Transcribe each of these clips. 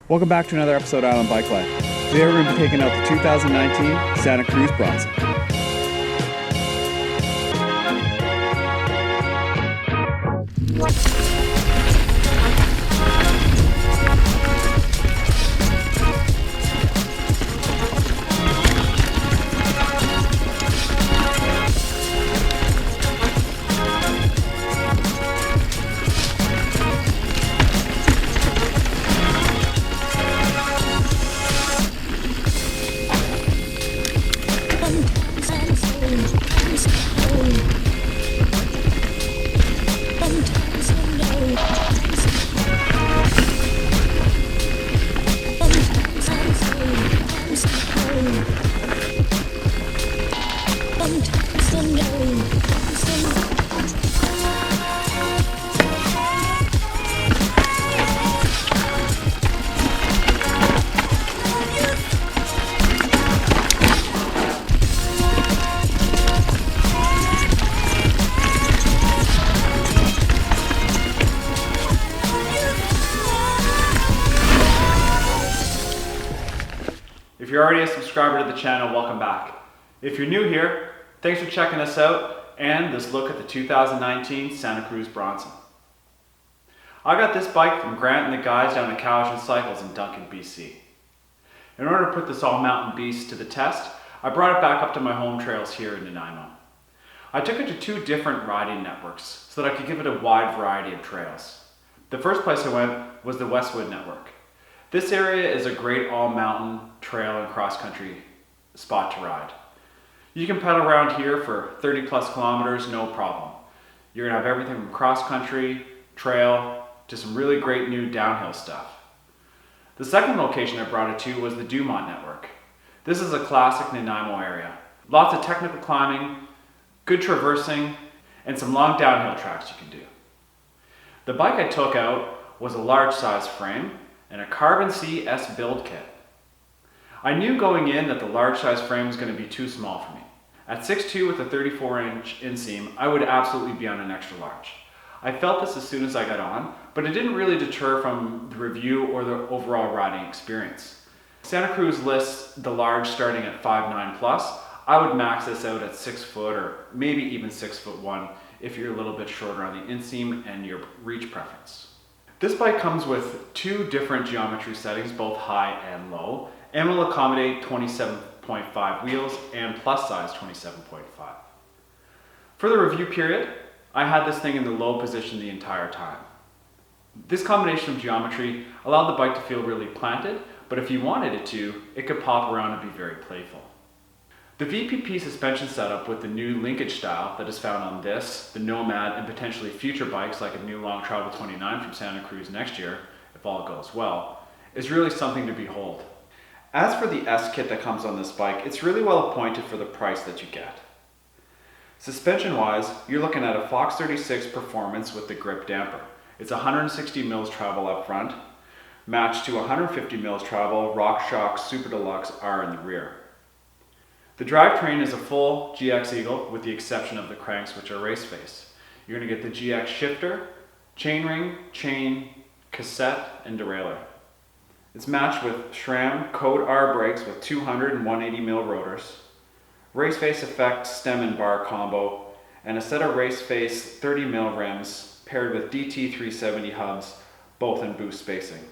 Welcome back to another episode out on Bike Life. Today we're going to be taking out the 2019 Santa Cruz Bronson. If you're already a subscriber to the channel, welcome back. If you're new here, thanks for checking us out and this look at the 2019 Santa Cruz Bronson. I got this bike from Grant and the guys down at Cowichan Cycles in Duncan, BC. In order to put this all-mountain beast to the test, I brought it back up to my home trails here in Nanaimo. I took it to two different riding networks so that I could give it a wide variety of trails. The first place I went was the Westwood Network. This area is a great all-mountain trail and cross-country spot to ride. You can pedal around here for 30 plus kilometers, no problem. You're gonna have everything from cross-country, trail, to some really great new downhill stuff. The second location I brought it to was the Dumont Network. This is a classic Nanaimo area. Lots of technical climbing, good traversing, and some long downhill tracks you can do. The bike I took out was a large size frame and a Carbon CS build kit. I knew going in that the large size frame was going to be too small for me. At 6'2" with a 34-inch inseam, I would absolutely be on an extra large. I felt this as soon as I got on, but it didn't really deter from the review or the overall riding experience. Santa Cruz lists the large starting at 5'9 plus. I would max this out at 6 foot or maybe even 6'1" if you're a little bit shorter on the inseam and your reach preference. This bike comes with two different geometry settings, both high and low, and will accommodate 27.5 wheels and plus size 27.5. For the review period, I had this thing in the low position the entire time. This combination of geometry allowed the bike to feel really planted, but if you wanted it to, it could pop around and be very playful. The VPP suspension setup with the new linkage style that is found on this, the Nomad, and potentially future bikes like a new Long Travel 29 from Santa Cruz next year, if all goes well, is really something to behold. As for the S kit that comes on this bike, it's really well appointed for the price that you get. Suspension wise, you're looking at a Fox 36 Performance with the grip damper. It's 160 mils travel up front, matched to 150 mils travel RockShox Super Deluxe R in the rear. The drivetrain is a full GX Eagle with the exception of the cranks, which are race face. You're going to get the GX shifter, chainring, chain, cassette, and derailleur. It's matched with SRAM Code R brakes with 200 and 180 mil rotors, race face effect stem and bar combo, and a set of race face 30 mil rims paired with DT370 hubs, both in boost spacing.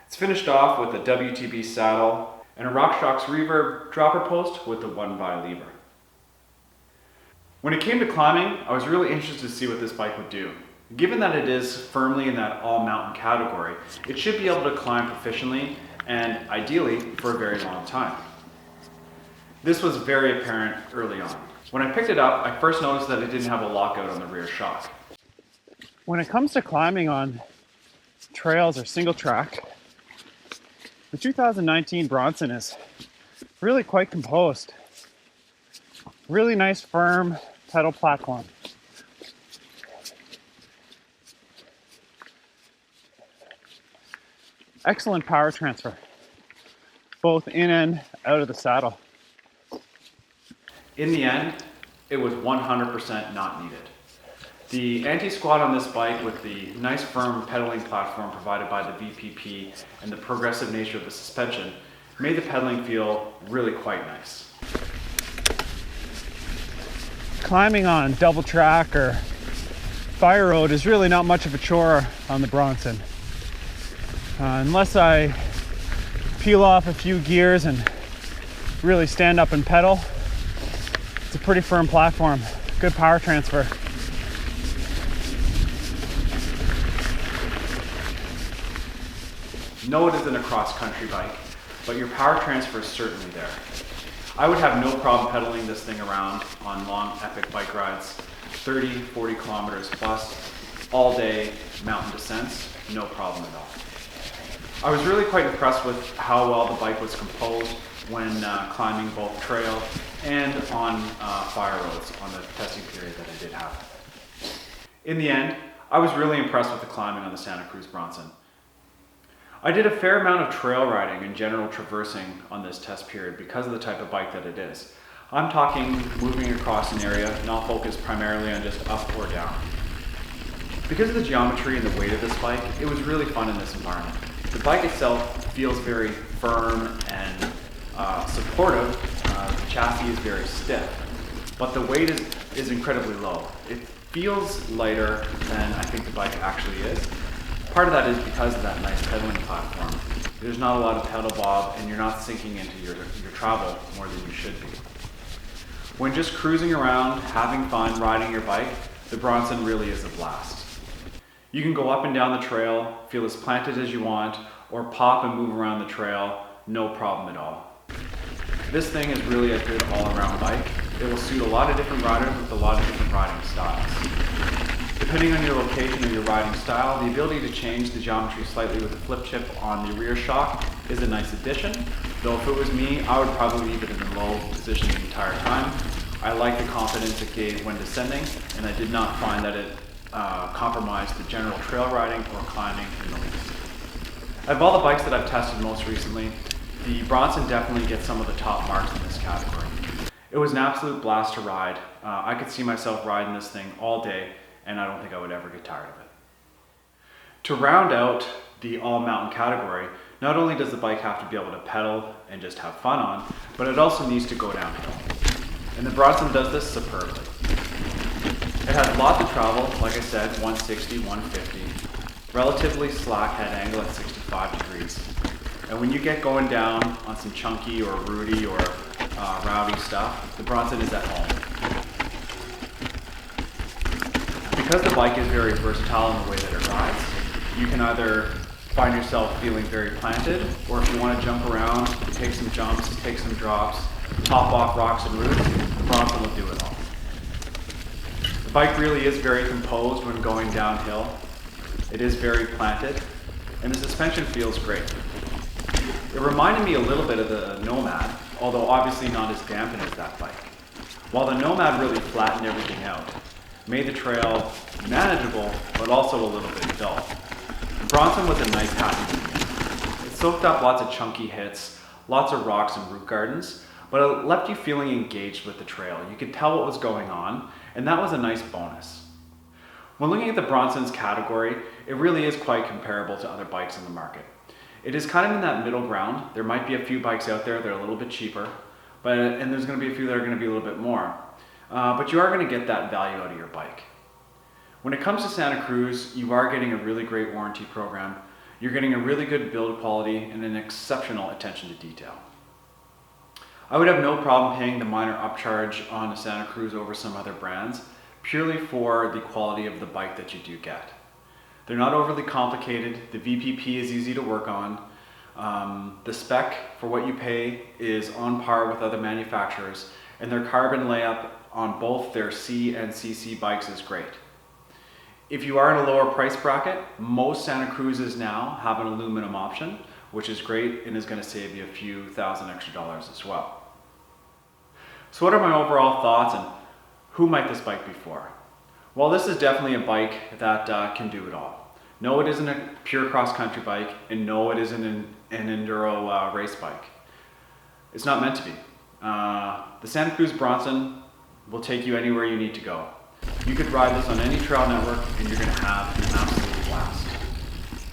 It's finished off with a WTB saddle and a RockShox reverb dropper post with the 1x lever. When it came to climbing, I was really interested to see what this bike would do. Given that it is firmly in that all-mountain category, it should be able to climb proficiently and ideally for a very long time. This was very apparent early on. When I picked it up, I first noticed that it didn't have a lockout on the rear shock. When it comes to climbing on trails or single track, the 2019 Bronson is really quite composed. Really nice firm pedal platform. Excellent power transfer, both in and out of the saddle. In the end, it was 100% not needed. The anti-squat on this bike with the nice firm pedaling platform provided by the VPP and the progressive nature of the suspension made the pedaling feel really quite nice. Climbing on double track or fire road is really not much of a chore on the Bronson. Unless I peel off a few gears and really stand up and pedal, it's a pretty firm platform, good power transfer. No, it isn't a cross-country bike, but your power transfer is certainly there. I would have no problem pedaling this thing around on long, epic bike rides, 30, 40 kilometers plus, all day mountain descents, no problem at all. I was really quite impressed with how well the bike was composed when climbing both trail and on fire roads on the testing period that I did have. In the end, I was really impressed with the climbing on the Santa Cruz Bronson. I did a fair amount of trail riding and general traversing on this test period because of the type of bike that it is. I'm talking moving across an area, not focused primarily on just up or down. Because of the geometry and the weight of this bike, it was really fun in this environment. The bike itself feels very firm and supportive. The chassis is very stiff, but the weight is incredibly low. It feels lighter than I think the bike actually is. Part of that is because of that nice pedaling platform. There's not a lot of pedal bob and you're not sinking into your travel more than you should be. When just cruising around, having fun, riding your bike, the Bronson really is a blast. You can go up and down the trail, feel as planted as you want, or pop and move around the trail, no problem at all. This thing is really a good all-around bike. It will suit a lot of different riders with a lot of different riding styles. Depending on your location or your riding style, the ability to change the geometry slightly with a flip chip on the rear shock is a nice addition, though if it was me, I would probably leave it in the low position the entire time. I like the confidence it gave when descending, and I did not find that it compromised the general trail riding or climbing in the least. Out of all the bikes that I've tested most recently, the Bronson definitely gets some of the top marks in this category. It was an absolute blast to ride. I could see myself riding this thing all day, and I don't think I would ever get tired of it. To round out the all-mountain category, not only does the bike have to be able to pedal and just have fun on, but it also needs to go downhill. And the Bronson does this superbly. It has lots of travel, like I said, 160, 150, relatively slack head angle at 65 degrees. And when you get going down on some chunky or rooty or rowdy stuff, the Bronson is at home. Because the bike is very versatile in the way that it rides, you can either find yourself feeling very planted, or if you want to jump around, take some jumps, take some drops, hop off rocks and roots, the Bronson will do it all. The bike really is very composed when going downhill. It is very planted, and the suspension feels great. It reminded me a little bit of the Nomad, although obviously not as dampened as that bike. While the Nomad really flattened everything out, made the trail manageable, but also a little bit dull. The Bronson was a nice happy medium. It soaked up lots of chunky hits, lots of rocks and root gardens, but it left you feeling engaged with the trail. You could tell what was going on, and that was a nice bonus. When looking at the Bronson's category, it really is quite comparable to other bikes in the market. It is kind of in that middle ground. There might be a few bikes out there that are a little bit cheaper, and there's going to be a few that are going to be a little bit more. But you are going to get that value out of your bike. When it comes to Santa Cruz, you are getting a really great warranty program. You're getting a really good build quality and an exceptional attention to detail. I would have no problem paying the minor upcharge on a Santa Cruz over some other brands, purely for the quality of the bike that you do get. They're not overly complicated. The VPP is easy to work on. The spec for what you pay is on par with other manufacturers, and their carbon layup on both their C and CC bikes is great. If you are in a lower price bracket, most Santa Cruzes now have an aluminum option, which is great and is going to save you a few thousand extra dollars as well. So what are my overall thoughts, and who might this bike be for? Well, this is definitely a bike that can do it all. No, it isn't a pure cross-country bike, and no, it isn't an enduro race bike. It's not meant to be. The Santa Cruz Bronson will take you anywhere you need to go. You could ride this on any trail network and you're going to have an absolute blast.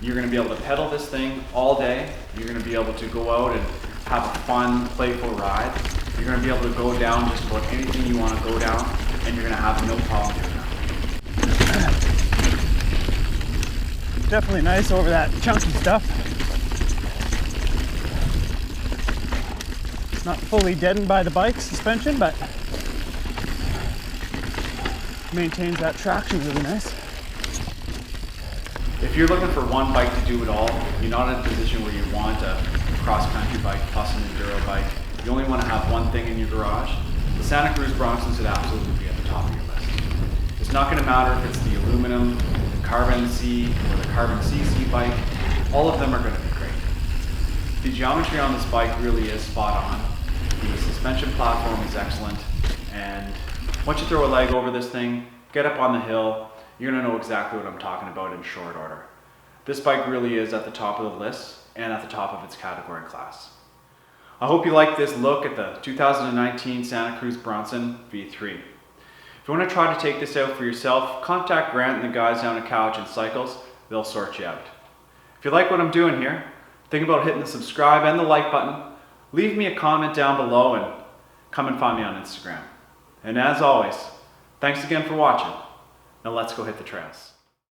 You're going to be able to pedal this thing all day. You're going to be able to go out and have a fun, playful ride. You're going to be able to go down just about anything you want to go down, and you're going to have no problem doing that. Definitely nice over that chunky stuff. Not fully deadened by the bike suspension, but maintains that traction really nice. If you're looking for one bike to do it all, you're not in a position where you want a cross-country bike plus an enduro bike. You only want to have one thing in your garage. The Santa Cruz Bronson should absolutely be at the top of your list. It's not going to matter if it's the aluminum, the Carbon C, or the Carbon CC bike. All of them are going to be great. The geometry on this bike really is spot on. The suspension platform is excellent, and once you throw a leg over this thing, get up on the hill, you're going to know exactly what I'm talking about in short order. This bike really is at the top of the list and at the top of its category class. I hope you like this look at the 2019 Santa Cruz Bronson V3. If you want to try to take this out for yourself, contact Grant and the guys down at Couch and Cycles. They'll sort you out. If you like what I'm doing here, think about hitting the subscribe and the like button. Leave me a comment down below and come and find me on Instagram. And as always, thanks again for watching. Now let's go hit the trails.